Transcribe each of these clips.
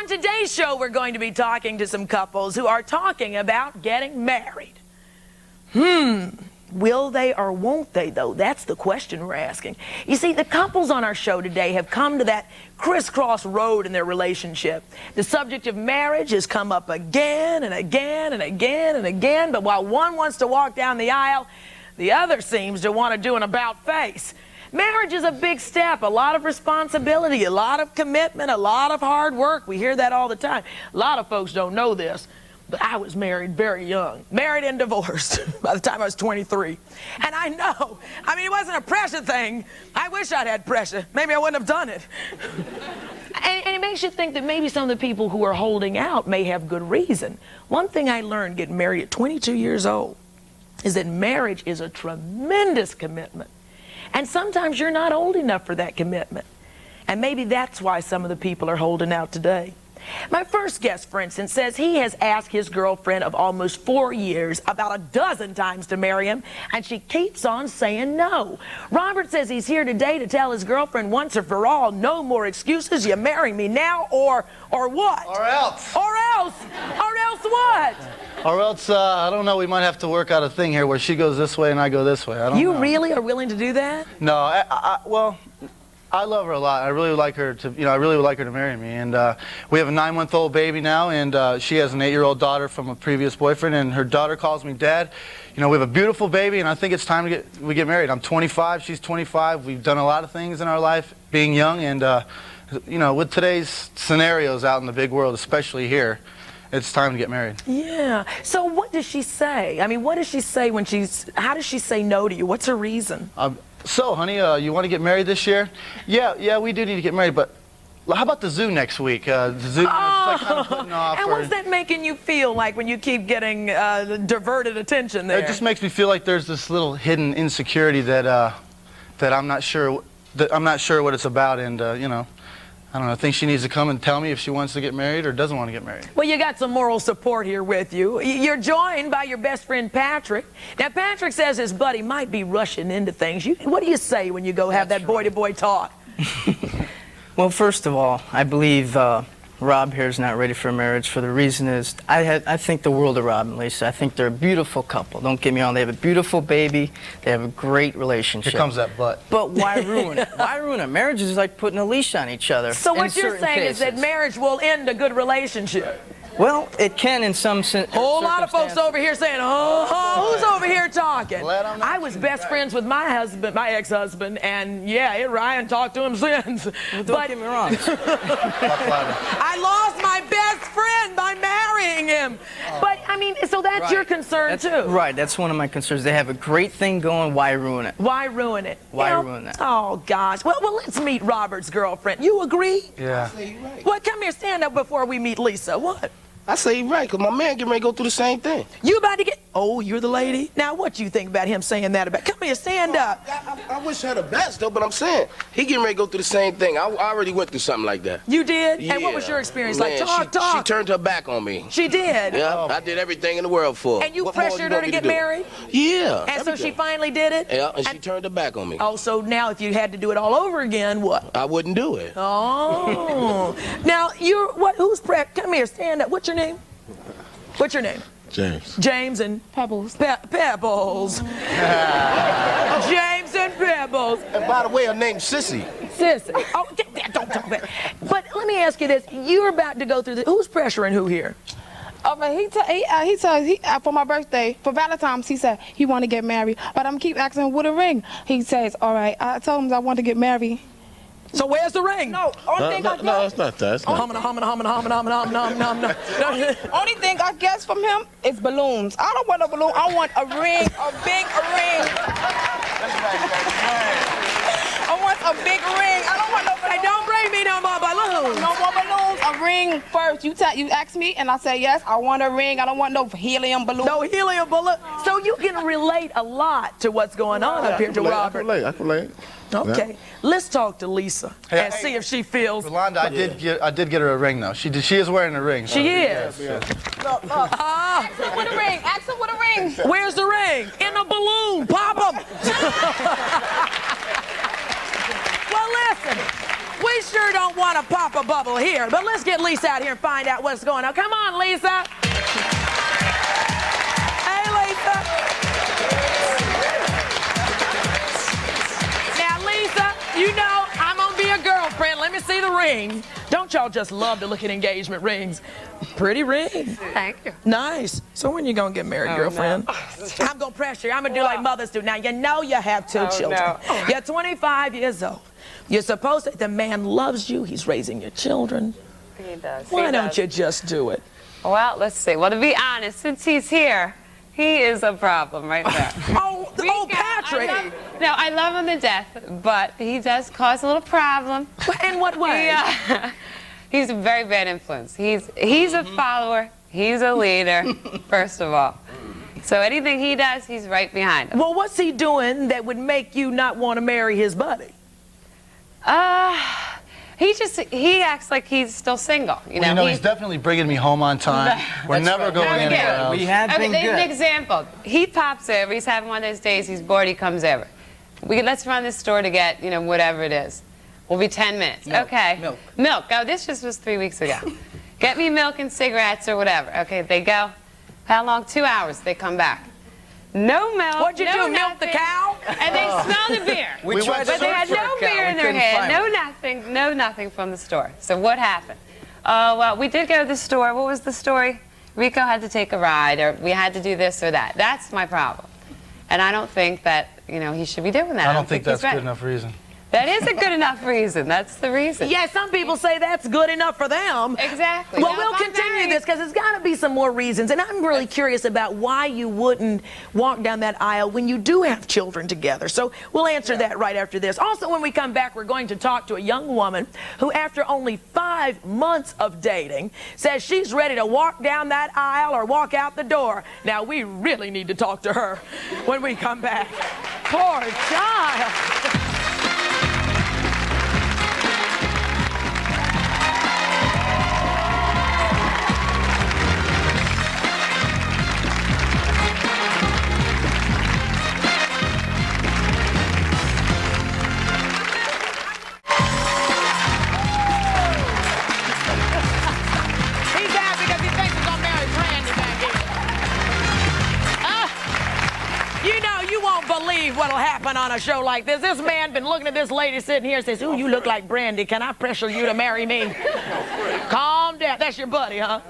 On today's show, we're going to be talking to some couples who are talking about getting married. Will they or won't they, though? That's the question we're asking. You see, the couples on our show today have come to that crisscross road in their relationship. The subject of marriage has come up again and again and again and again, but while one wants to walk down the aisle, the other seems to want to do an about-face. Marriage is a big step, a lot of responsibility, a lot of commitment, a lot of hard work. We hear that all the time. A lot of folks don't know this, but I was married very young. Married and divorced by the time I was 23. And I know, it wasn't a pressure thing. I wish I'd had pressure. Maybe I wouldn't have done it. And it makes you think that maybe some of the people who are holding out may have good reason. One thing I learned getting married at 22 years old is that marriage is a tremendous commitment. And sometimes you're not old enough for that commitment. And maybe that's why some of the people are holding out today. My first guest, for instance, says he has asked his girlfriend of almost 4 years about a dozen times to marry him, and she keeps on saying no. Robert says he's here today to tell his girlfriend once and for all, no more excuses. You marry me now or what? Or else. Or else. Or else what? Or else, I don't know, we might have to work out a thing here where she goes this way and I go this way. I don't know. You really are willing to do that? No, well, I love her a lot. I really would like her to, I really would like her to marry me. And we have a 9-month-old baby now, and she has an 8-year-old daughter from a previous boyfriend, and her daughter calls me Dad. We have a beautiful baby, and I think it's time we get married. I'm 25, she's 25. We've done a lot of things in our life being young, and with today's scenarios out in the big world, especially here, it's time to get married. Yeah. So what does she say? What does she say how does she say no to you? What's her reason? So, honey, you want to get married this year? Yeah, we do need to get married, but how about the zoo next week? The zoo, it's like kind of putting off. And what's that making you feel like when you keep getting diverted attention there? It just makes me feel like there's this little hidden insecurity that I'm not sure what it's about, and I don't know. I think she needs to come and tell me if she wants to get married or doesn't want to get married. Well, you got some moral support here with you. You're joined by your best friend, Patrick. Now, Patrick says his buddy might be rushing into things. What do you say when you go have that boy-to-boy talk? Well, first of all, I believe Rob here is not ready for marriage. For the reason is, I think the world of Rob and Lisa. I think they're a beautiful couple. Don't get me wrong. They have a beautiful baby. They have a great relationship. Here comes that butt. But why ruin it? Why ruin it? Marriage is like putting a leash on each other. So what you're saying is that marriage will end a good relationship? Well, it can in some sense. Whole lot of folks over here saying, who's over here talking? I was best friends with my husband, my ex-husband, and yeah, Ryan talked to him since. Well, don't get me wrong. I lost my best friend by marrying him. But, so that's your concern, too. Right, that's one of my concerns. They have a great thing going. Why ruin it? Why ruin it? Why ruin that? Oh, gosh. Well, let's meet Robert's girlfriend. You agree? Yeah. Well, come here, stand up before we meet Lisa. What? I say you're right, because my man getting ready to go through the same thing. You about to get... Oh, you're the lady? Now, what do you think about him saying that about... Come here, stand up. I wish her the best, though, but I'm saying, he getting ready to go through the same thing. I already went through something like that. You did? Yeah. And what was your experience Man, like? Talk. She turned her back on me. She did? Yeah, I did everything in the world for her. And you pressured her to get married? Yeah. And so she finally did it? Yeah, and she turned her back on me. Oh, so now if you had to do it all over again, what? I wouldn't do it. Oh. Now, come here, stand up. What's your name? What's your name? James. James and... Pebbles. Pebbles. James and Pebbles. And by the way, her name's Sissy. Sissy. Oh, don't talk about it. But let me ask you this. You're about to go through who's pressuring who here? For my birthday, for Valentine's, he said he want to get married. But I'm keep asking him with a ring. He says, all right. I told him I want to get married. So where's the ring? No, only thing I guess. No, it's not that. Only thing I guess from him is balloons. I don't want a balloon. I want a ring, a big ring. I want a big ring. I don't want no balloons. Hey, don't bring me no more balloons. No more balloons. A ring first. You ask me, and I say yes. I want a ring. I don't want no helium balloon. No helium balloon. So you can relate a lot to what's going on up here to Robert. I can relate. Okay, let's talk to Lisa and see if she feels. Rolonda, I did get her a ring though. She is wearing a ring. She is. Look. Ask him with a ring. Ask him with a ring. Where's the ring? In a balloon. Pop 'em. Well, listen. We sure don't want to pop a bubble here, but let's get Lisa out here and find out what's going on. Come on, Lisa. Hey, Lisa. Now, Lisa, you know I'm going to be a girlfriend. Let me see the ring. Don't y'all just love to look at engagement rings? Pretty ring. Thank you. Nice. So when you going to get married, girlfriend? No. I'm going to pressure you. I'm going to do like mothers do. Now, you know you have two children. No. You're 25 years old. You're supposed to, the man loves you. He's raising your children. He does. Why don't you just do it? Well, let's see. Well, to be honest, since he's here, he is a problem right there. Oh, Patrick. I love him to death, but he does cause a little problem. In what way? Yeah. He's a very bad influence. He's a follower. He's a leader, first of all. So anything he does, he's right behind him. Well, what's he doing that would make you not want to marry his buddy? He acts like he's still single. You know, he's definitely bringing me home on time. We're never going anywhere else. We have been good. An example. He pops over. He's having one of those days. He's bored. He comes over. Let's run this store to get, whatever it is. We'll be 10 minutes. Milk. Okay. Milk. Oh, this just was 3 weeks ago. Get me milk and cigarettes or whatever. Okay, they go. How long? 2 hours. They come back. No milk. What'd you do? Milk the cow? And they smell the beer. But they had no beer in their hand. No nothing from the store. So what happened? Well, we did go to the store. What was the story? Rico had to take a ride, or we had to do this or that. That's my problem. And I don't think that, he should be doing that. I don't think that's he's good enough reason. That is a good enough reason. That's the reason. Yeah, some people say that's good enough for them. Exactly. Well, Now, we'll if I'm continue married- this because there's got to be some more reasons. And I'm really curious about why you wouldn't walk down that aisle when you do have children together. So we'll answer that right after this. Also, when we come back, we're going to talk to a young woman who, after only 5 months of dating, says she's ready to walk down that aisle or walk out the door. Now, we really need to talk to her when we come back. Poor child. Believe what'll happen on a show like this. This man been looking at this lady sitting here and says, "Ooh, you look like Brandy. Can I pressure you to marry me?" Calm down. That's your buddy, huh?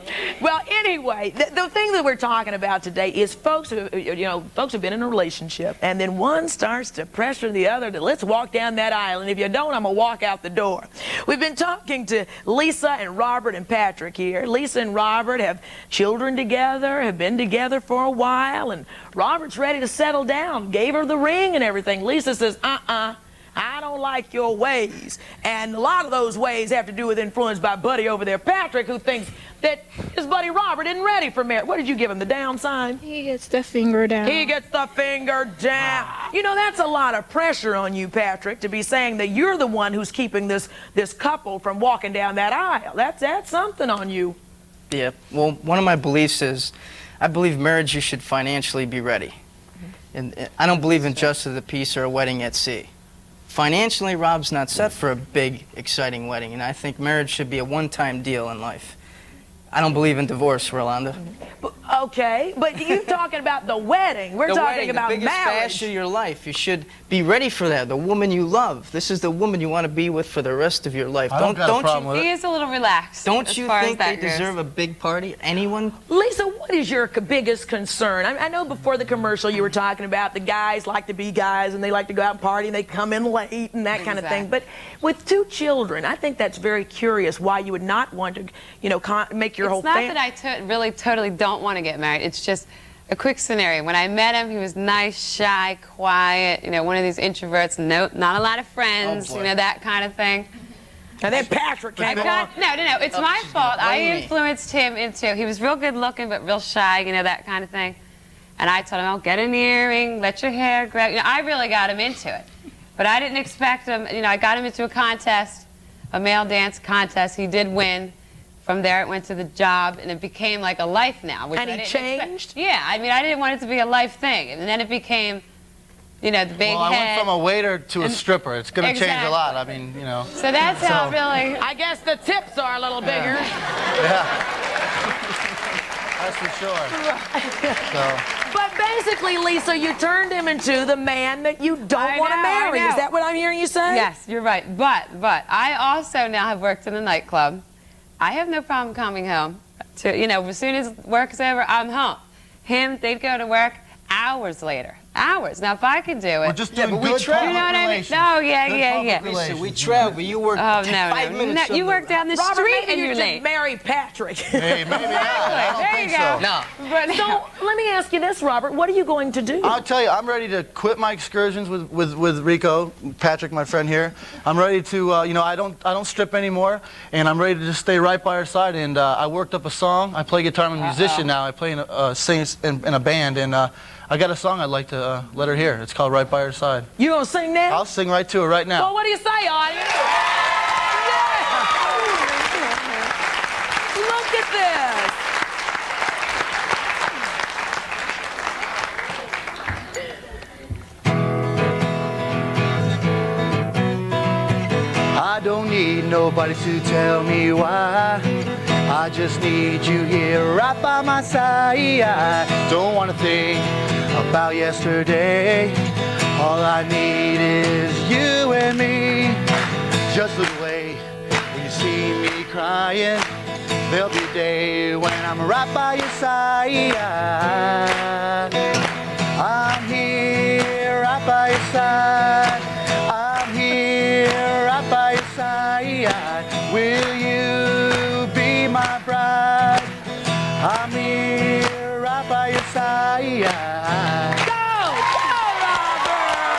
Well, anyway, the thing that we're talking about today is folks who, folks who've been in a relationship, and then one starts to pressure the other to let's walk down that aisle, and if you don't, I'm gonna walk out the door. We've been talking to Lisa and Robert and Patrick here. Lisa and Robert have children together, have been together for a while, and Robert's ready to settle down. Gave her the ring and everything. Lisa says, I don't like your ways. And a lot of those ways have to do with influence by buddy over there, Patrick, who thinks that his buddy Robert isn't ready for marriage. What did you give him, the down sign? He gets the finger down. He gets the finger down. That's a lot of pressure on you, Patrick, to be saying that you're the one who's keeping this couple from walking down that aisle. That's something on you. Yeah, well, one of my beliefs is I believe marriage, you should financially be ready. And I don't believe in justice of the peace or a wedding at sea. Financially, Rob's not set for a big, exciting wedding, and I think marriage should be a one-time deal in life. I don't believe in divorce, Rolonda. Okay, but you're talking about the wedding. We're talking about the biggest marriage. bash of your life. You should be ready for that. The woman you love. This is the woman you want to be with for the rest of your life. I don't got a problem with it. He is a little relaxed. Don't as you far think as they that goes. deserve a big party? Anyone? Lisa, what is your biggest concern? I know before the commercial you were talking about the guys like to be guys and they like to go out and party and they come in late and that kind of thing. But with 2 children, I think that's very curious why you would not want to, make your whole family. It's not that I really totally don't want to get married. It's just a quick scenario. When I met him, he was nice, shy, quiet, one of these introverts, not a lot of friends, that kind of thing. And then Patrick came along. No, it's my fault. I influenced him into, he was real good looking, but real shy, that kind of thing. And I told him, oh, get an earring, let your hair grow. I really got him into it. But I didn't expect him, I got him into a contest, a male dance contest. He did win. From there, it went to the job, and it became like a life now. And he changed? Yeah, I didn't want it to be a life thing. And then it became you know, the big Well, I head. went from a waiter to a stripper. It's going to change a lot. I mean, you know. So that's how really. I guess the tips are a little bigger. Yeah. That's for sure. So. But basically, Lisa, you turned him into the man that you don't want to I marry. know. Is that what I'm hearing you say? Yes, you're right. But I also now have worked in a nightclub. I have no problem coming home. To, you know, as soon as work's over, I'm home. Him, they'd go to work hours later. Hours. Now, if I could do it. We're just doing but we good try. public You know what I mean? relations. No, yeah, Good yeah, public yeah. relations. We travel. You work Oh, 5 no. minutes. You work down the Robert, street maybe and you you're should late. marry Patrick. Hey, maybe not. I don't There think you so. go. No. But So let me ask you this, Robert. What are you going to do? I'll tell you, I'm ready to quit my excursions with Rico, Patrick, my friend here. I'm ready to, you know, I don't strip anymore, and I'm ready to just stay right by her side. And I worked up a song. I play guitar. I'm a musician now. I play sing in a band, and I got a song I'd like to let her hear. It's called Right by Her Side. You gonna sing now? I'll sing right to her right now. Well, what do you say, audience? Yeah. Look at this. I don't need nobody to tell me why. I just need you here right by my side. I don't want to think about yesterday. All I need is you and me. Just look away when you see me crying. There'll be a day when I'm right by your side. I'm here right by your side. I'm here right by your side. Will you be my bride? I'm here right by your side. Go, Robert!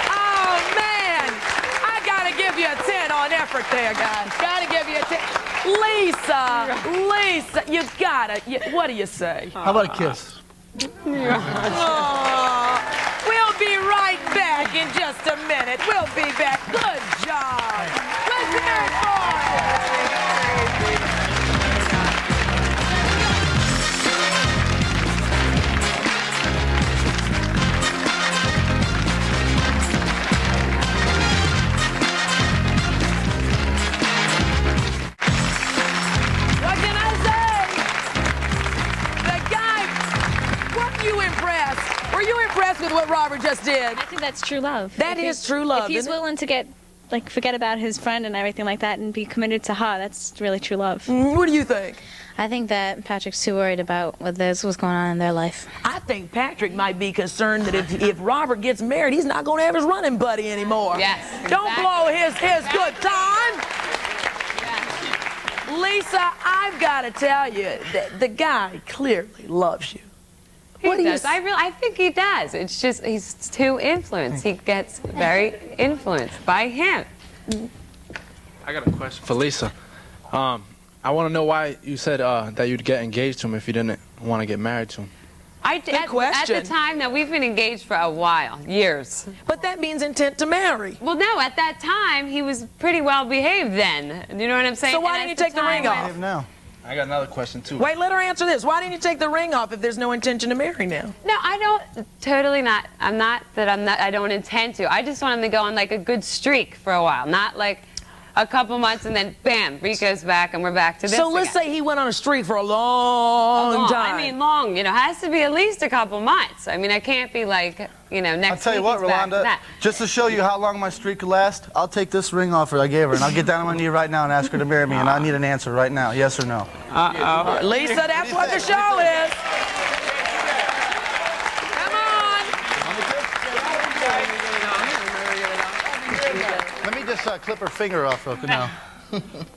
Oh, man. I got to give you a 10 on effort there, guys. Got to give you a 10. Lisa, you got to. What do you say? How about a kiss? Aw, we'll be right back in just a minute. We'll be back. Good job. Let's hear it for it. What can I say? The guy, weren't you impressed? Were you impressed with what Robert just did? I think that's true love. That is true love, If he's isn't it? willing to forget about his friend and everything like that and be committed to her, that's really true love. What do you think? I think that Patrick's too worried about what's going on in their life. I think Patrick might be concerned that if Robert gets married, he's not going to have his running buddy anymore. Yes, Don't exactly. blow his good time. Lisa, I've got to tell you that the guy clearly loves you. What do He you does. I think he does. It's just he's too influenced. He gets very influenced by him. I got a question for Lisa. I want to know why you said that you'd get engaged to him if you didn't want to get married to him. At question. the time, now we've been engaged for a while, years. But that means intent to marry. Well, no, at that time he was pretty well behaved. Then, you know what I'm saying? So why And didn't you as take the ring time off? went- Now. I got another question too. Wait, let her answer this. Why didn't you take the ring off if there's no intention to marry now? No, I don't. Totally not. I don't intend to. I just want him to go on like a good streak for a while, not like a couple months and then bam, Rico's back and we're back to this. So let's again. say he went on a streak for a long time. I mean, long. You know, has to be at least a couple months. I mean, I can't be like, you know, next. I'll tell you week what, he's back. Rolonda, Nah. just to show you how long my streak could last, I'll take this ring off her I gave her, and I'll get down on my knee right now and ask her to marry me, and I need an answer right now, yes or no. Lisa, that's what the show is. Come on. Let me just clip her finger off real quick now.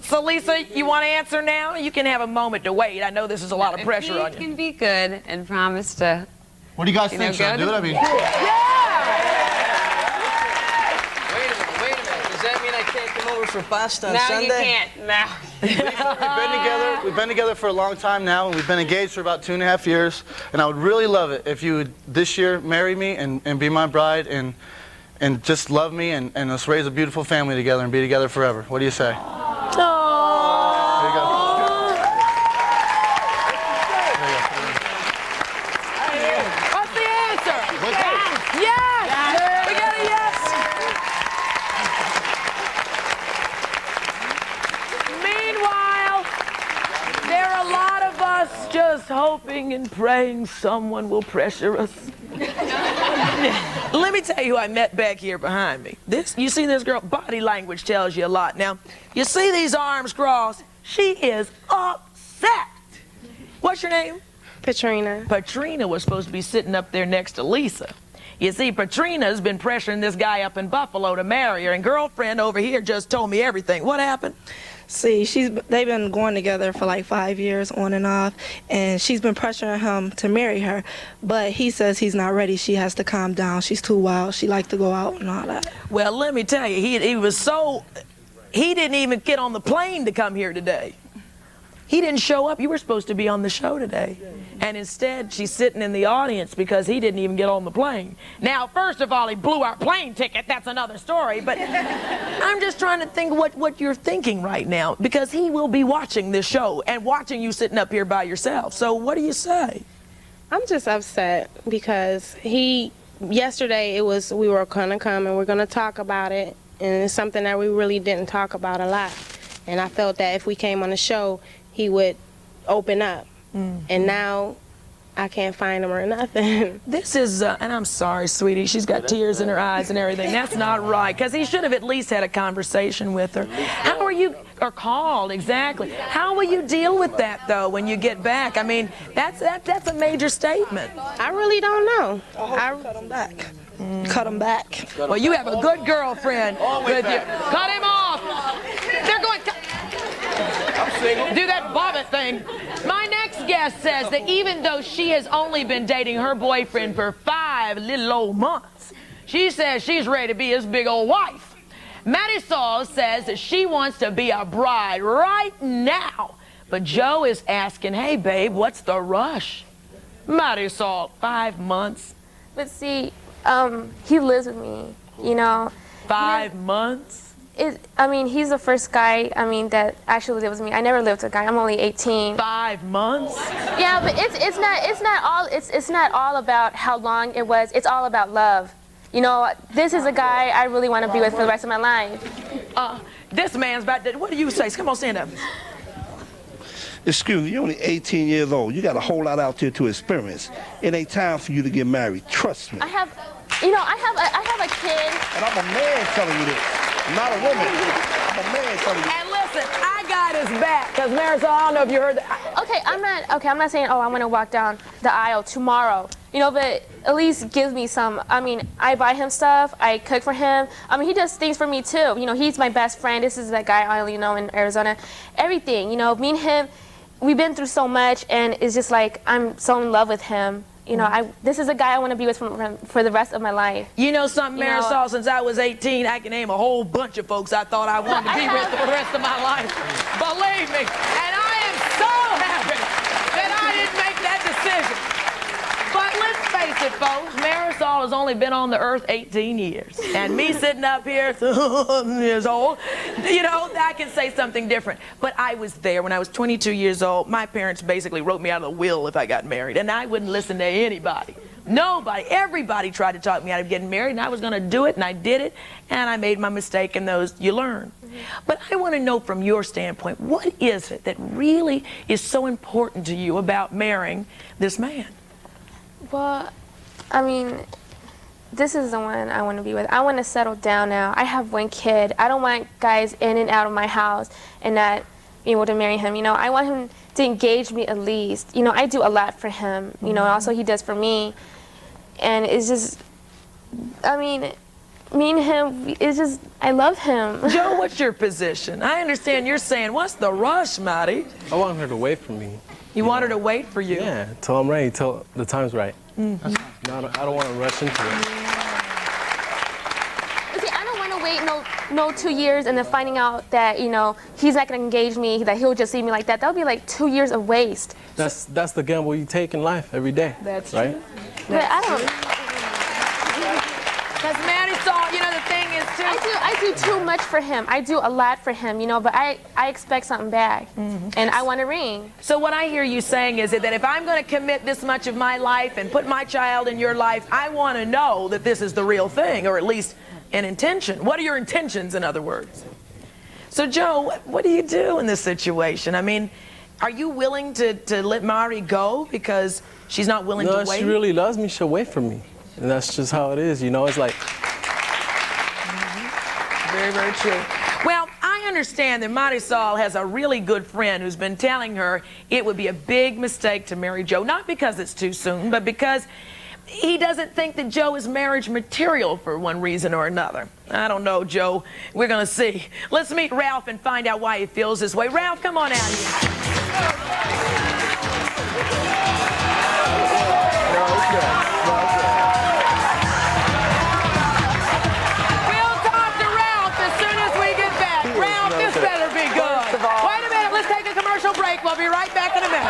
So, Lisa, you want to answer now? You can have a moment to wait. I know this is a lot of pressure If on he you. can be good and promise to. What do you guys You think? know, Should I go do it? to- I mean, Wait a minute. Does that mean I can't come over for pasta on No, Sunday? you can't. No. we've been together for a long time now, and we've been engaged for about 2.5 years, and I would really love it if you would this year marry me and be my bride and just love me and let's raise a beautiful family together and be together forever. What do you say? There you go. What's the answer? Yes! us just hoping and praying someone will pressure us. Let me tell you who I met back here behind me. You see this girl? Body language tells you a lot. Now, you see these arms crossed? She is upset. What's your name? Katrina. Patrina was supposed to be sitting up there next to Lisa. You see, Patrina's been pressuring this guy up in Buffalo to marry her, and girlfriend over here just told me everything. What happened? See, they've been going together for like 5 years on and off, and she's been pressuring him to marry her, but he says he's not ready. She has to calm down. She's too wild. She likes to go out and all that. Well, let me tell you, he didn't even get on the plane to come here today. He didn't show up. You were supposed to be on the show today. And instead, she's sitting in the audience because he didn't even get on the plane. Now, first of all, he blew our plane ticket. That's another story. But I'm just trying to think what you're thinking right now, because he will be watching this show and watching you sitting up here by yourself. So what do you say? I'm just upset because yesterday we were going to come and we're going to talk about it, and it's something that we really didn't talk about a lot. And I felt that if we came on the show, he would open up. And now I can't find him or nothing. This is, and I'm sorry, sweetie, she's got tears in her eyes and everything. That's not right, because he should have at least had a conversation with her. How are you, or called, exactly. How will you deal with that, though, when you get back? I mean, that's a major statement. I really don't know. I cut him back. Cut him back. Well, you have a good girlfriend with you. Cut him off. They're going, do that bobbit thing. My next guest says that even though she has only been dating her boyfriend for 5 little old months, she says she's ready to be his big old wife. Marisol says that she wants to be a bride right now. But Joe is asking, hey, babe, what's the rush? Marisol, 5 months. But see, he lives with me, you know. 5 months? He's the first guy, that actually lives with me. I never lived with a guy. I'm only 18. 5 months? Yeah, but it's not all about how long it was. It's all about love. You know, this is a guy I really want to be with for the rest of my life. This man's about to, what do you say? Come on, stand up. Excuse me, you're only 18 years old. You got a whole lot out there to experience. It ain't time for you to get married. Trust me. I have a kid. And I'm a man telling you this. Not a woman. I'm a man telling you. And listen, I got his back, because Marisol, I don't know if you heard that. Okay, I'm not saying, I'm going to walk down the aisle tomorrow. You know, but at least give me some. I buy him stuff. I cook for him. He does things for me, too. You know, he's my best friend. This is that guy I only know in Arizona. Everything, you know, me and him, we've been through so much, and it's just like I'm so in love with him. You know, this is a guy I want to be with for the rest of my life. You know something, Marisol, since I was 18, I can name a whole bunch of folks I thought I wanted to be with for the rest of my life. Believe me. And I am so happy that I didn't make that decision. But let's face it, folks, Marisol has only been on the earth 18 years. And me sitting up here, years old, you know, I can say something different. But I was there when I was 22 years old. My parents basically wrote me out of the will if I got married. And I wouldn't listen to anybody. Nobody. Everybody tried to talk me out of getting married. And I was going to do it, and I did it. And I made my mistake, and those you learn. But I want to know from your standpoint, what is it that really is so important to you about marrying this man? Well, this is the one I want to be with. I want to settle down now. I have 1 kid. I don't want guys in and out of my house and not being able to marry him. You know, I want him to engage me at least. You know, I do a lot for him. You know, also he does for me. And it's just, me and him, it's just, I love him. Joe, what's your position? I understand you're saying, what's the rush, Matty? I want her to wait for me. You want her to wait for you? Yeah, till I'm ready, till the time's right. I don't want to rush into it. See, I don't want to wait no 2 years and then finding out that, you know, he's not going to engage me, that he'll just see me like that. That would be like 2 years of waste. That's the gamble you take in life every day. That's right. True. But I don't. Because Marisol, you know, the thing is, too. I do too much for him. I do a lot for him, you know, but I expect something back. And I want a ring. So what I hear you saying is that if I'm going to commit this much of my life and put my child in your life, I want to know that this is the real thing, or at least an intention. What are your intentions, in other words? So, Joe, what do you do in this situation? Are you willing to let Mari go because she's not willing to wait? No, she really loves me. She'll wait for me. And that's just how it is, you know? It's like... Very, very true. Well, I understand that Marisol has a really good friend who's been telling her it would be a big mistake to marry Joe, not because it's too soon, but because he doesn't think that Joe is marriage material for one reason or another. I don't know, Joe. We're going to see. Let's meet Ralph and find out why he feels this way. Ralph, come on out here. We'll talk to Ralph as soon as we get back. Ralph, this better be good. Wait a minute. Let's take a commercial break. We'll be right back in a minute.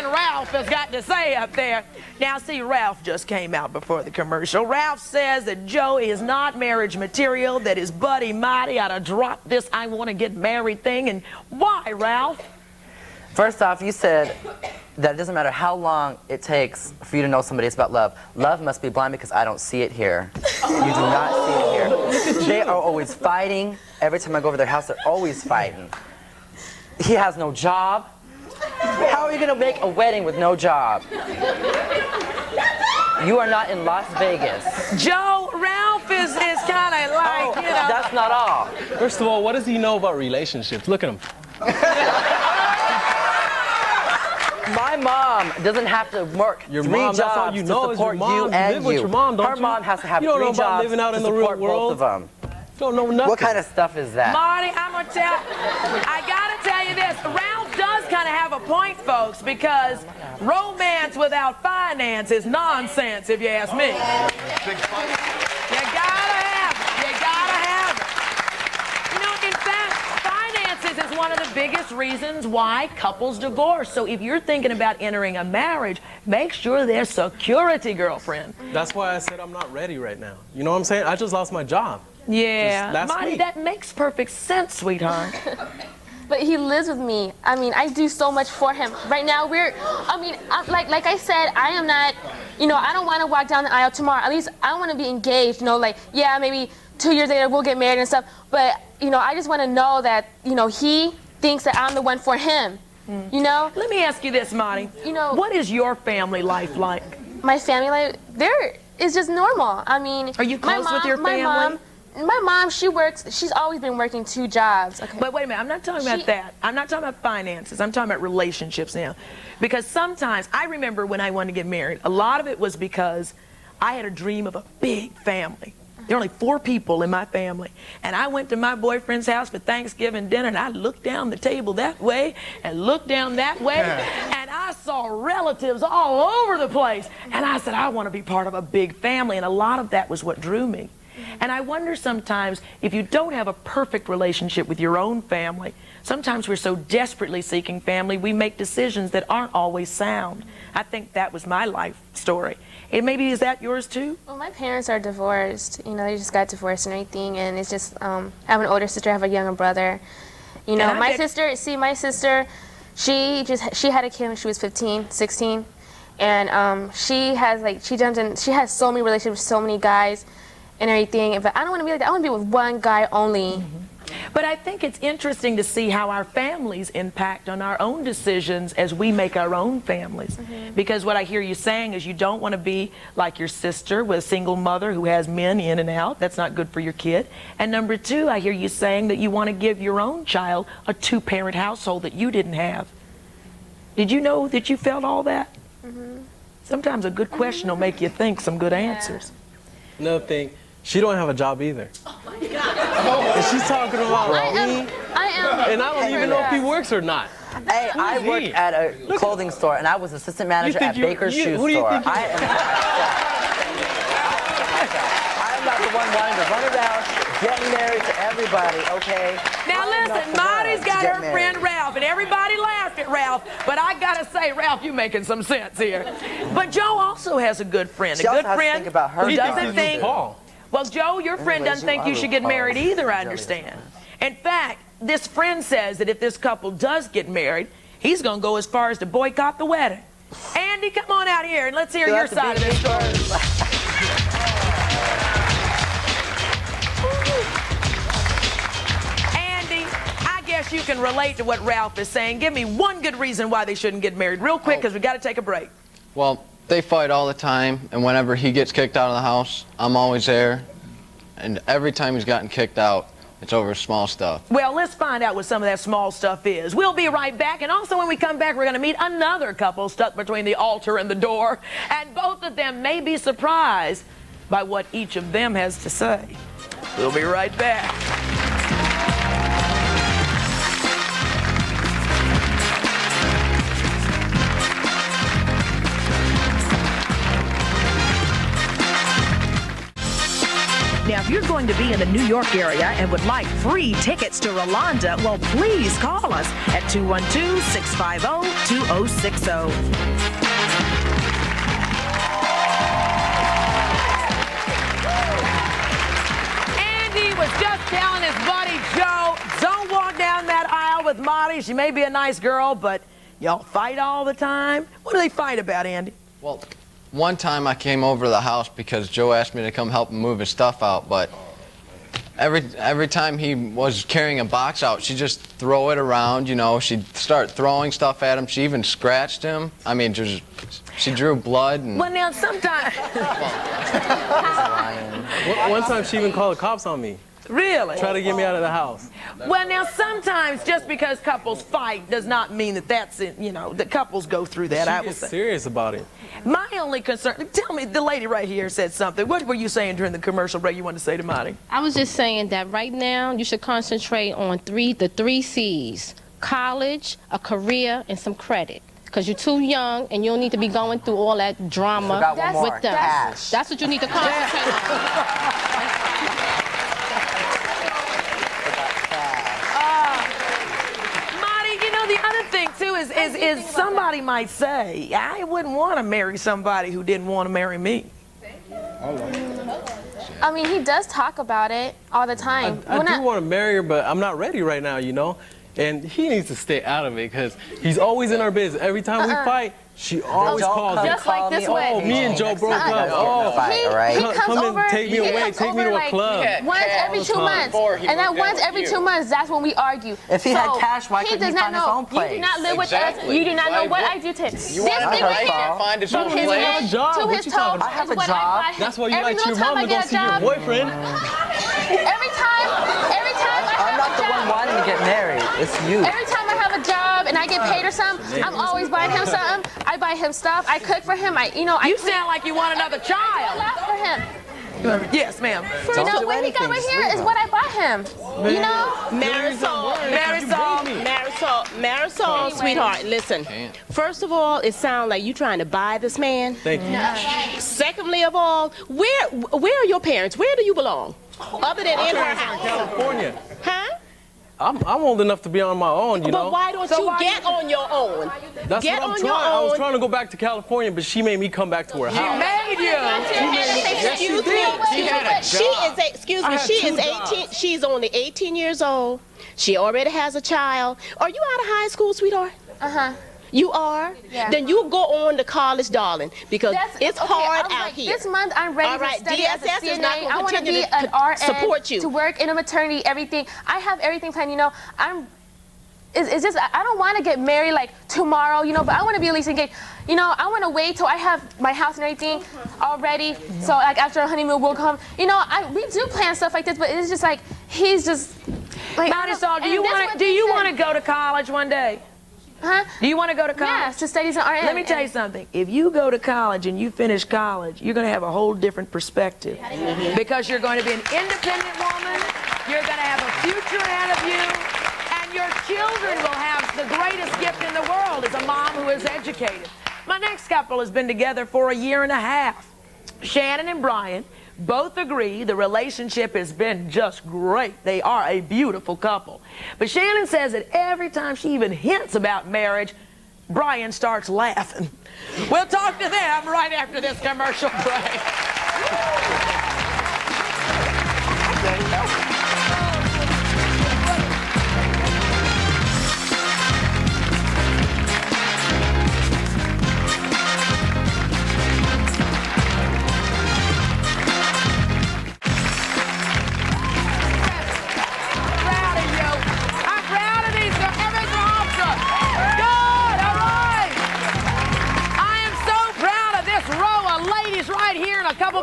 Ralph has got to say up there. Now, see, Ralph just came out before the commercial. Ralph says that Joe is not marriage material, that his buddy Marty ought to drop this I want to get married thing. And why, Ralph? First off, you said that it doesn't matter how long it takes for you to know somebody. It's about love. Love must be blind because I don't see it here. You do not see it here. They are always fighting. Every time I go over their house, they're always fighting. He has no job. How are you going to make a wedding with no job? You are not in Las Vegas. Joe, Ralph is kind of like, you know. That's not all. First of all, what does he know about relationships? Look at him. My mom doesn't have to work Your three mom, jobs that's all you know to is your support mom. you and live with you. your mom, don't Her you? mom has to have you don't know three about jobs living out to in the real support world. both of them. You don't know nothing. What kind of stuff is that? Marty, I'm going to tell, I got to tell you this. Ralph does kind of have a point, folks, because romance without finance is nonsense, if you ask me. You gotta have it. You know, in fact, finances is one of the biggest reasons why couples divorce. So if you're thinking about entering a marriage, make sure there's security, girlfriend. That's why I said I'm not ready right now. You know what I'm saying? I just lost my job. Yeah, Marty, that makes perfect sense, sweetheart. But he lives with me. I mean, I do so much for him. Right now, like I said, I am not, you know, I don't want to walk down the aisle tomorrow. At least I want to be engaged, you know, like, yeah, maybe 2 years later we'll get married and stuff. But, you know, I just want to know that, you know, he thinks that I'm the one for him, you know? Let me ask you this, Marty. You know, what is your family life like? My family life, is just normal. I mean, are you close with your family? My mom, she works, she's always been working 2 jobs. Okay. But wait a minute, I'm not talking about that. I'm not talking about finances. I'm talking about relationships now. Because sometimes, I remember when I wanted to get married, a lot of it was because I had a dream of a big family. There were only 4 people in my family. And I went to my boyfriend's house for Thanksgiving dinner, and I looked down the table that way and looked down that way, and I saw relatives all over the place. And I said, I want to be part of a big family, and a lot of that was what drew me. And I wonder sometimes if you don't have a perfect relationship with your own family, sometimes we're so desperately seeking family, we make decisions that aren't always sound. I think that was my life story. And maybe is that yours too? Well, my parents are divorced. You know, they just got divorced and everything. And it's just, I have an older sister, I have a younger brother. You know, my sister, she had a kid when she was 15, 16. And she has so many relationships with so many guys and everything, but I don't want to be like that. I want to be with one guy only. But I think it's interesting to see how our families impact on our own decisions as we make our own families. Because what I hear you saying is you don't want to be like your sister with a single mother who has men in and out. That's not good for your kid. And number 2, I hear you saying that you want to give your own child a 2-parent household that you didn't have. Did you know that you felt all that? Sometimes a good question will make you think some good answers. Another thing, she don't have a job either. Oh my God. And she's talking about me. I am. And I don't even know if he works or not. Hey, I worked at a clothing store, and I was assistant manager at Baker's Shoe Store. I I'm not the one wanting to run around getting married to everybody, okay? Now listen, Marty's got her friend Ralph, and everybody laughed at Ralph, but I gotta say, Ralph, you making some sense here. But Joe also has a good friend, She a also good has to friend think about her who doesn't think. Paul. Well, Joe, your friend doesn't think you should get married either, I understand. In fact, this friend says that if this couple does get married, he's gonna go as far as to boycott the wedding. Andy, come on out here and let's hear your side of this story. You can relate to what Ralph is saying. Give me one good reason why they shouldn't get married real quick, because we got to take a break. Well, they fight all the time, and whenever he gets kicked out of the house, I'm always there. And every time he's gotten kicked out, it's over small stuff. Well, let's find out what some of that small stuff is. We'll be right back, and also when we come back, we're going to meet another couple stuck between the altar and the door, and both of them may be surprised by what each of them has to say. We'll be right back. Now, if you're going to be in the New York area and would like free tickets to Rolonda, well, please call us at 212-650-2060. Andy was just telling his buddy Joe, don't walk down that aisle with Molly. She may be a nice girl, but y'all fight all the time. What do they fight about, Andy? Well, one time I came over to the house because Joe asked me to come help him move his stuff out, but every time he was carrying a box out, she'd just throw it around, you know. She'd start throwing stuff at him. She even scratched him. I mean, she drew blood. And well, now, sometimes... One time she even called the cops on me. Really? Try to get me out of the house. Well, now, sometimes just because couples fight does not mean that that's it, you know, that couples go through that, I will say. Serious about it. My only concern, tell me, the lady right here said something. What were you saying during the commercial break you wanted to say to Monty? I was just saying that right now you should concentrate on the three C's: college, a career, and some credit. Because you're too young and you don't need to be going through all that drama with them. That's what you need to concentrate on. The other thing too is somebody might say, I wouldn't want to marry somebody who didn't want to marry me. I mean, he does talk about it all the time. I do want to marry her, but I'm not ready right now, you know? And he needs to stay out of it because he's always in our business. Every time we fight, she always calls me. Just like this way. Oh, me and Joe broke up. Oh, he comes over, and take me away, take me to a club. Once every 2 months. And then once every 2 months, that's when we argue. If he had cash, why couldn't he find his own place? You do not live with us. You do not know what I do to him. This thing right here, find his own place. to his toe, I have a is what I job. buy him. That's why you Every like to your little mom time to I go get a see your job, boyfriend. Every time I'm not the one wanting to get married. It's you. Every time I have a job and I get paid or something, I'm always buying him something. I buy him stuff. I cook for him. You sound like you want another child. For him. Yes, ma'am. You know, what he got right here is what I buy him. You know? Marisol, sweetheart, listen. First of all, it sounds like you trying to buy this man. Thank you. Secondly of all, where are your parents? Where do you belong? Other than in her house. California. Huh? I'm old enough to be on my own, you know. But why don't you get on your own? That's Get what I'm on trying. your I was own. trying to go back to California, but she made me come back to her house. She made you. Excuse me. She is 18. She's only 18 years old. She already has a child. Are you out of high school, sweetheart? Uh-huh. You are? Yeah. Then you go on to college, darling, because it's hard out here. This month I'm ready to study as a DSS is not CNA. gonna I want to continue be to an RN, support you. to work in a maternity, everything. I have everything planned, you know. It's just, I don't want to get married like tomorrow, you know, but I want to be at least engaged. You know, I want to wait till I have my house and everything all ready. So like after a honeymoon we'll come. You know, we do plan stuff like this, but it's just like, he's just like, Marisol, do you want to go to college one day? Huh? Do you want to go to college? Yes, to study as an RN. Let me tell you something. If you go to college and you finish college, you're going to have a whole different perspective. Because you're going to be an independent woman. You're going to have a future ahead of you. And your children will have the greatest gift in the world as a mom who is educated. My next couple has been together for 1.5 years. Shannon and Brian both agree the relationship has been just great. They are a beautiful couple. But Shannon says that every time she even hints about marriage, Brian starts laughing. We'll talk to them right after this commercial break.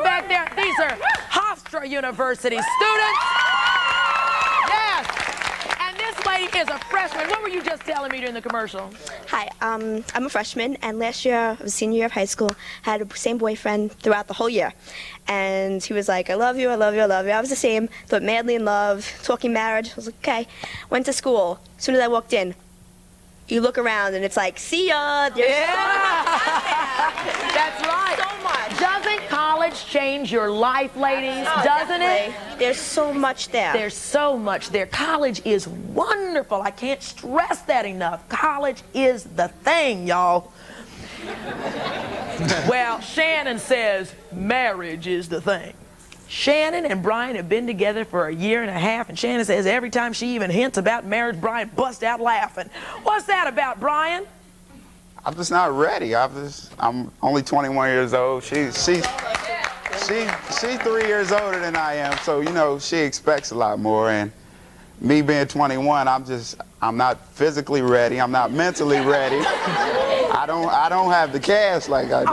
Back there, these are Hofstra University students. Yes. And this lady is a freshman. What were you just telling me during the commercial? Hi, I'm a freshman, and last year, I was senior year of high school, had the same boyfriend throughout the whole year. And he was like, I love you, I love you, I love you. I was the same, thought madly in love, talking marriage. I was like, okay. Went to school. As soon as I walked in, you look around and it's like, see ya. There's That's right. so much. Doesn't college change your life, ladies? Oh, Doesn't definitely. it? There's so much there. There's so much there. College is wonderful. I can't stress that enough. College is the thing, y'all. Well, Shannon says marriage is the thing. Shannon and Brian have been together for a year and a half, and Shannon says every time she even hints about marriage, Brian busts out laughing. What's that about, Brian? I'm just not ready. I'm only 21 years old. She's 3 years older than I am, so you know she expects a lot more. And me being 21, I'm not physically ready. I'm not mentally ready. I don't have the cash like I do.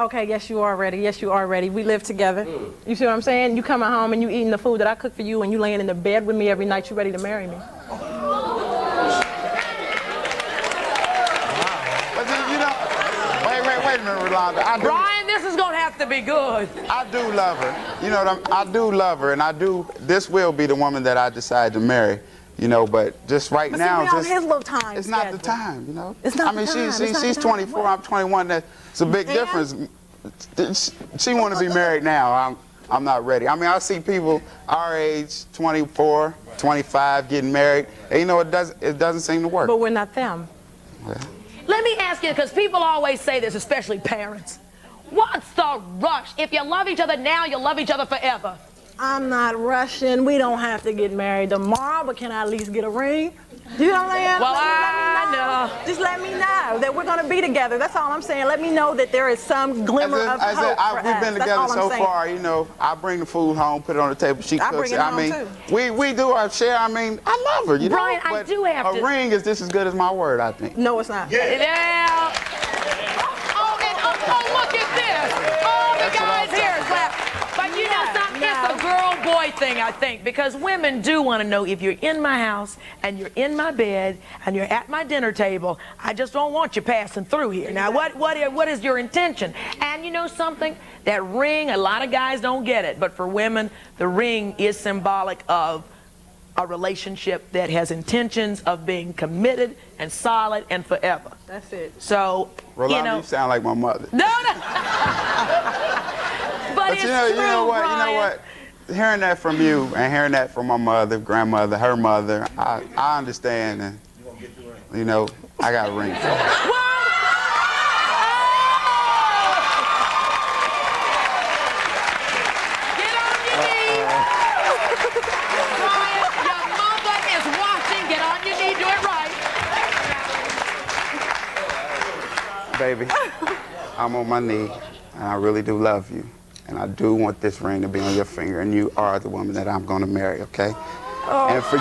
Okay. Yes, you are ready. Yes, you are ready. We live together. You see what I'm saying? You coming home and you eating the food that I cook for you, and you laying in the bed with me every night. You ready to marry me? Wait a minute, Rolonda. Brian, this is gonna have to be good. I do love her. You know, I do love her, and this will be the woman that I decide to marry. You know, but just right now, his little time. It's not the time. You know. It's not. I mean, she's 24. I'm 21. That's a big difference. She want to be married now. I'm not ready. I mean, I see people our age, 24, 25, getting married. And, you know, it doesn't seem to work. But we're not them. Yeah. Let me ask you, because people always say this, especially parents. What's the rush? If you love each other now, you'll love each other forever. I'm not rushing. We don't have to get married tomorrow, but can I at least get a ring? Do you know what I am? Well, I know. Just let me know that we're going to be together. That's all I'm saying. Let me know that there is some glimmer of hope for we've been us. together so far, you know. I bring the food home, put it on the table. She cooks it. I mean, we do our share. I mean, I love her, you know. Brian, I do have to. A ring is just as good as my word, I think. No, it's not. Yeah. Oh, look at this. All the guys here is laughing. But you know something? It's a girl-boy thing, I think, because women do want to know if you're in my house and you're in my bed and you're at my dinner table, I just don't want you passing through here. Now, what is your intention? And you know something? That ring, a lot of guys don't get it, but for women, the ring is symbolic of a relationship that has intentions of being committed and solid and forever. That's it. So, Rolonda, you sound like my mother. No. But it's you know, true, you know what? Brian. You know what? Hearing that from you and hearing that from my mother, grandmother, her mother, I understand. And, you know, I got a ring for her. Baby, I'm on my knee, and I really do love you. And I do want this ring to be on your finger, and you are the woman that I'm going to marry, okay? Oh. And for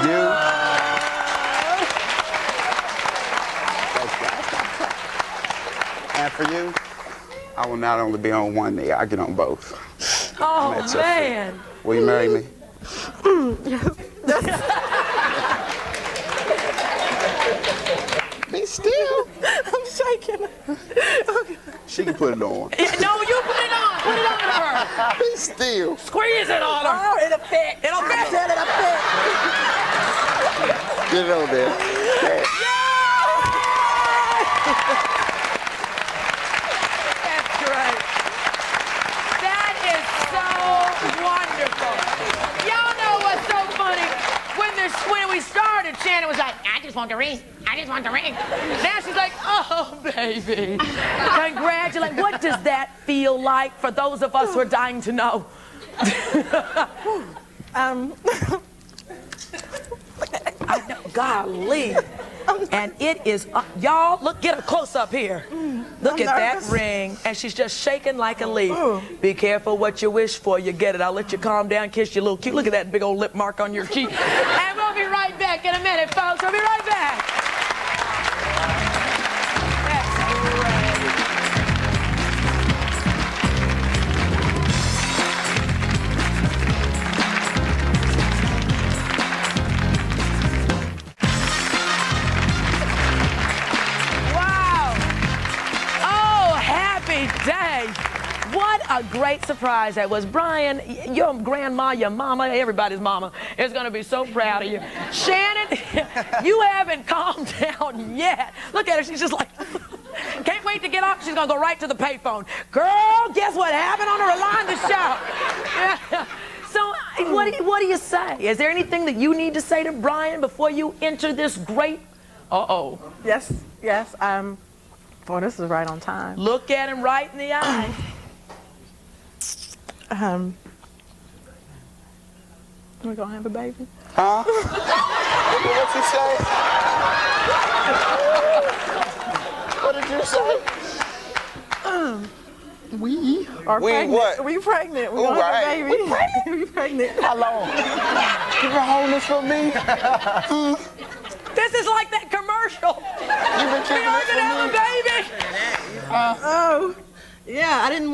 you, I will not only be on one knee, I get on both. Oh, man. Will you marry me? Be still. I'm shaking. Okay. She can put it on. No, you put it on. Put it on her. Be still. Squeeze it on her. Oh, it'll fit. It'll fit. It'll fit. Get it on there. That's great. started, Shannon was like, I just want the ring. I just want the ring. Now she's like, oh, baby. Congratulations. What does that feel like for those of us who are dying to know? I know, golly. And it is, y'all, look, get a close up here. Look at that ring. And she's just shaking like a leaf. Be careful what you wish for, you get it. I'll let you calm down, kiss your little cute. Look at that big old lip mark on your cheek. And we'll be right back in a minute, folks. We'll be right back. Day. What a great surprise that was. Brian, your grandma, your mama, everybody's mama is going to be so proud of you. Shannon, you haven't calmed down yet. Look at her. She's just like, can't wait to get off. She's going to go right to the payphone. Girl, guess what happened on the Rolonda show? Yeah. So what do you say? Is there anything that you need to say to Brian before you enter this great... Uh-oh. Yes. Boy, this is right on time. Look at him right in the eye. We're gonna have a baby. Huh? What'd you say? What did you say? We are pregnant. What? We pregnant. We're Ooh, gonna have a right. baby. We pregnant. How long? You been holding this for me? This is like that commercial. You been keeping it for me? Oh, yeah. I didn't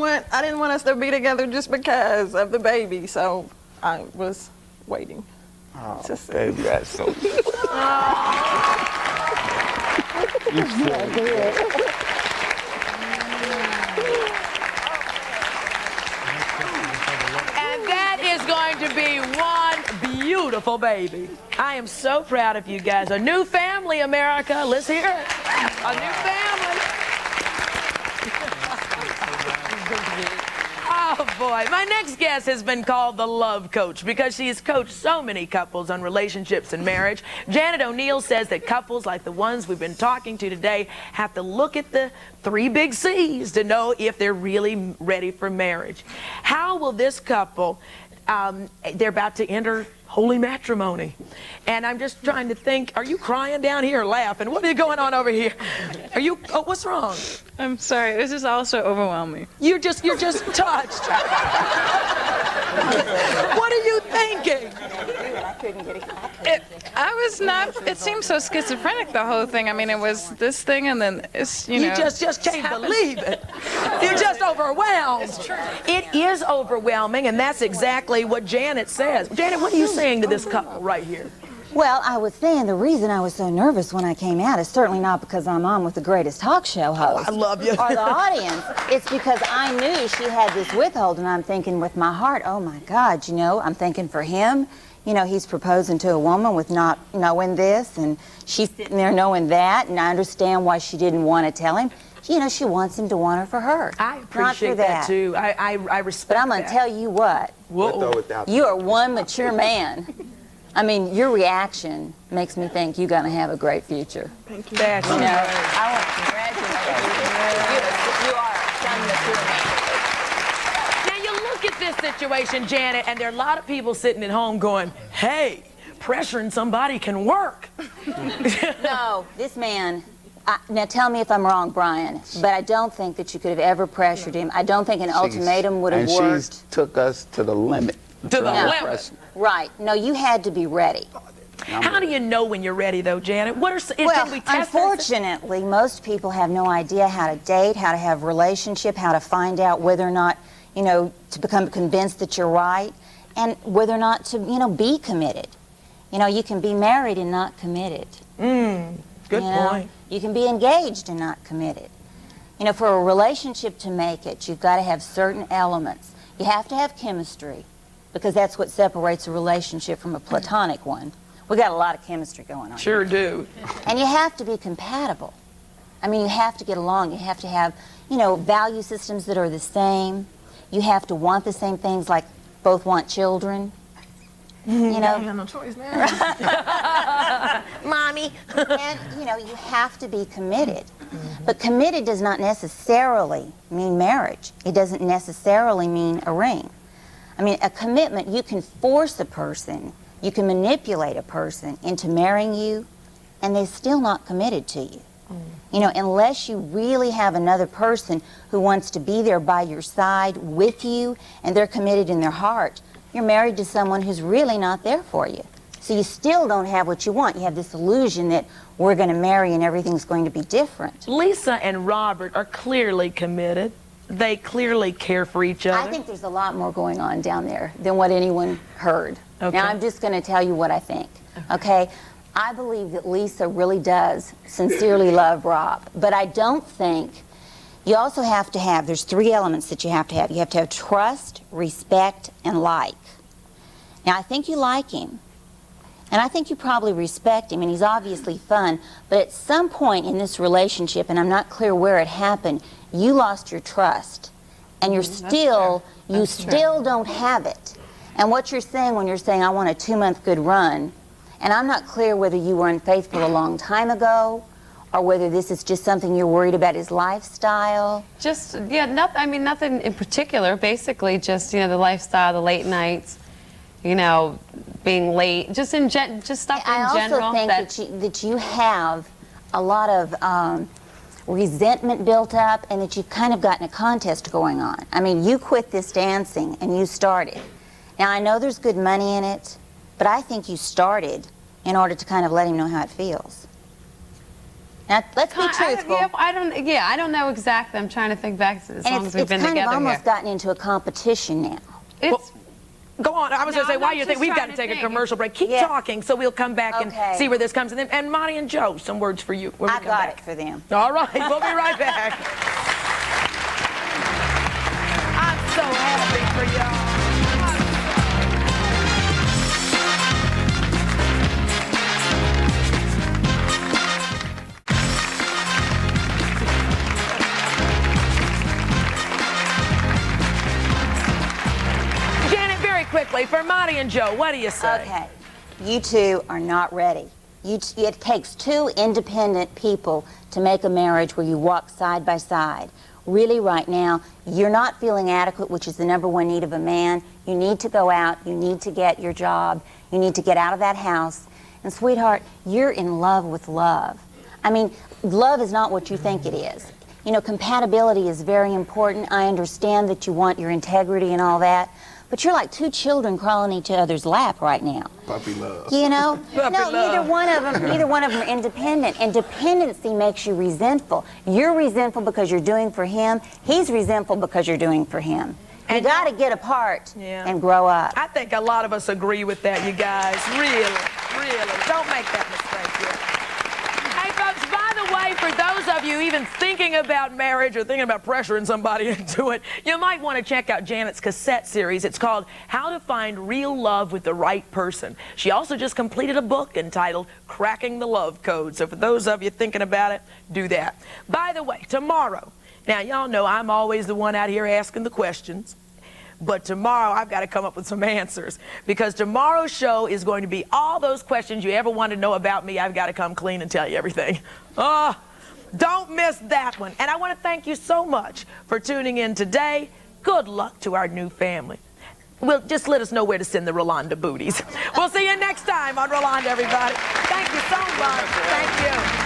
want us to be together just because of the baby, so I was waiting. Oh, baby, that's so good. You so good. And that is going to be one beautiful baby. I am so proud of you guys. A new family, America. Let's hear it. A new family. Oh, boy. My next guest has been called the love coach because she has coached so many couples on relationships and marriage. Janet O'Neill says that couples like the ones we've been talking to today have to look at the 3 big C's to know if they're really ready for marriage. How will this couple, they're about to enter holy matrimony. And I'm just trying to think, are you crying down here or laughing? What is going on over here? Are you, oh, what's wrong? I'm sorry, this is also overwhelming. You're just touched. What are you thinking? It seemed so schizophrenic, the whole thing. I mean, it was this thing and then it's, you know. You just can't believe it. You're just overwhelmed. It's true. It is overwhelming, and that's exactly what Janet says. Janet, what are you saying to this couple right here? Well, I was saying the reason I was so nervous when I came out is certainly not because I'm on with the greatest talk show host. I love you. Or the audience. It's because I knew she had this withhold, and I'm thinking with my heart, oh my God, you know, I'm thinking for him, you know, he's proposing to a woman with not knowing this, and she's sitting there knowing that, and I understand why she didn't want to tell him. You know, she wants him to want her for her. I appreciate that too. I respect that. But I'm going to tell you what. You are one mature man. I mean, your reaction makes me think you're going to have a great future. Thank you. That's you know, I want to congratulate you. You are a son mature man. Now, you look at this situation, Janet, and there are a lot of people sitting at home going, hey, pressuring somebody can work. No, this man... now tell me if I'm wrong, Brian, but I don't think that you could have ever pressured him. I don't think an ultimatum would have worked. And she took us to the limit. To the limit. Right. No, you had to be ready. How do you know when you're ready, though, Janet? What are well, can we test unfortunately, most people have no idea how to date, how to have a relationship, how to find out whether or not, you know, to become convinced that you're right, and whether or not to, you know, be committed. You know, you can be married and not committed. Good point. You can be engaged and not committed. You know, for a relationship to make it, you've got to have certain elements. You have to have chemistry, because that's what separates a relationship from a platonic one. We got a lot of chemistry going on. Sure do. And you have to be compatible. I mean, you have to get along. You have to have, you know, value systems that are the same. You have to want the same things, like both want children. You know, I have no choice now. Mommy. And, you know, you have to be committed. But committed does not necessarily mean marriage. It doesn't necessarily mean a ring. I mean, a commitment, you can force a person, you can manipulate a person into marrying you, and they're still not committed to you. You know, unless you really have another person who wants to be there by your side with you, and they're committed in their heart, you're married to someone who's really not there for you. So you still don't have what you want. You have this illusion that we're going to marry and everything's going to be different. Lisa and Robert are clearly committed. They clearly care for each other. I think there's a lot more going on down there than what anyone heard. Okay. Now, I'm just going to tell you what I think, okay? I believe that Lisa really does sincerely love Rob, but I don't think, you also have to have, there's 3 elements that you have to have. You have to have trust, respect, and like. Now, I think you like him, and I think you probably respect him, and he's obviously fun, but at some point in this relationship, and I'm not clear where it happened, you lost your trust, and you still don't have it. And what you're saying when you're saying, I want a 2-month good run, and I'm not clear whether you were unfaithful a long time ago, or whether this is just something you're worried about his lifestyle. Just, yeah, nothing in particular. Basically, just, you know, the lifestyle, the late nights, you know, being late, just stuff in general. I also think that you have a lot of resentment built up, and that you've kind of gotten a contest going on. I mean, you quit this dancing and you started. Now, I know there's good money in it, but I think you started in order to kind of let him know how it feels. Now, let's be truthful. I don't know exactly. I'm trying to think back to as long as we've been together here. It's kind of almost gotten into a competition now. Go on. I was going to say, while you're thinking, we've got to take a commercial break. Keep talking, so we'll come back and see where this comes. And Monty and Joe, some words for you. I got it for them. All right, we'll be right back. I'm so happy for y'all. Quickly, for Monty and Joe, what do you say? Okay, you two are not ready. It takes 2 independent people to make a marriage where you walk side by side. Really, right now, you're not feeling adequate, which is the #1 need of a man. You need to go out. You need to get your job. You need to get out of that house. And, sweetheart, you're in love with love. I mean, love is not what you think it is. You know, compatibility is very important. I understand that you want your integrity and all that. But you're like 2 children crawling in each other's lap right now. Puppy love. You know? Neither one of them are independent. And dependency makes you resentful. You're resentful because you're doing for him. He's resentful because you're doing for him. You got to get apart and grow up. I think a lot of us agree with that, you guys. Really. Don't make that mistake yet. Hey, folks, by the way, for those of you even thinking about marriage or thinking about pressuring somebody into it, you might want to check out Janet's cassette series. It's called How to Find Real Love with the Right Person. She also just completed a book entitled Cracking the Love Code. So for those of you thinking about it, do that. By the way, tomorrow, now y'all know I'm always the one out here asking the questions. But tomorrow, I've got to come up with some answers, because tomorrow's show is going to be all those questions you ever wanted to know about me. I've got to come clean and tell you everything. Don't miss that one. And I want to thank you so much for tuning in today. Good luck to our new family. Well, just let us know where to send the Rolonda booties. We'll see you next time on Rolonda, everybody. Thank you so much. Thank you.